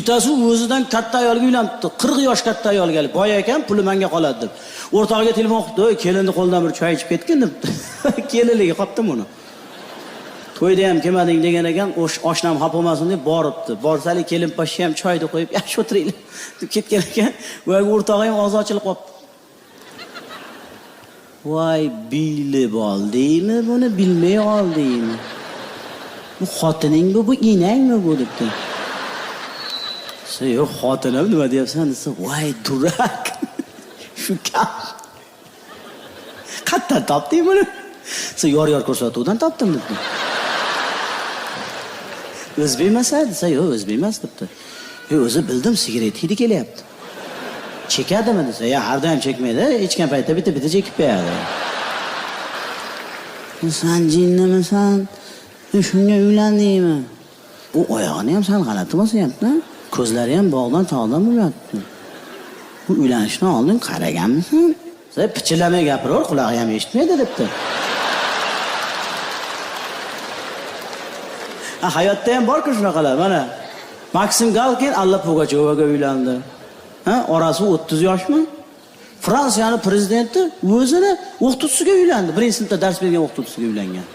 Bittasi o'zidan katta ayolga uylanibdi. 40 yosh katta ayolga. Boy ekan, puli menga qoladi deb. O'rtog'iga telefon qildi, "Kelinni qo'ldan bir choy ichib ketgin" deb. Kelinligi qopdim uni. To'yda ham kelmading degan ekan, oshnam xafa bo'lmasin deb boribdi. Borsali kelin pashsha ham choyni qo'yib, "Yaxshi o'tiringlar" deb ketgan ekan. Va o'rtog'i ham og'zi ochilib qolibdi. Voy, bilib oldingmi, buni bilmay oldingmi? Bu xotining bu inangmi bu debdi. Yo'q, xotinim nima deyapsan desa, "Voy, durak." Shu kam. Qayerdan topding buni? Sen yor ko'rsatuvdan topdim debdi. O'zbek emas desa, "Yo'q, o'zbek emas" debdi. O'zi bildim, sigaret hidi kelyapti. Chekadimi desa, "Ya, har doim chekmaydi, ichgan paytda bitta chekib qo'yadi." "Sen jinnimisan? Shunga uylandingmi?" U oyog'ini ham sal g'alati bosyapti. Ko'zlari ham bog'dan tog'dan bo'lyapti. Bu uylanishdan oldin qaraganmisan? Sen pichillamay gapiraver, qulog'i ham eshitmaydi debdi. Hayotda ham bor-ku shunaqalar. Mana Maksim Galkin Alla Pugachovaga uylandi. Orasi 30 yoshmi? Fransiyaning prezidenti o'zini o'qituvchisiga uylandi. Birinchi sinfda dars bergan o'qituvchisiga uylangan.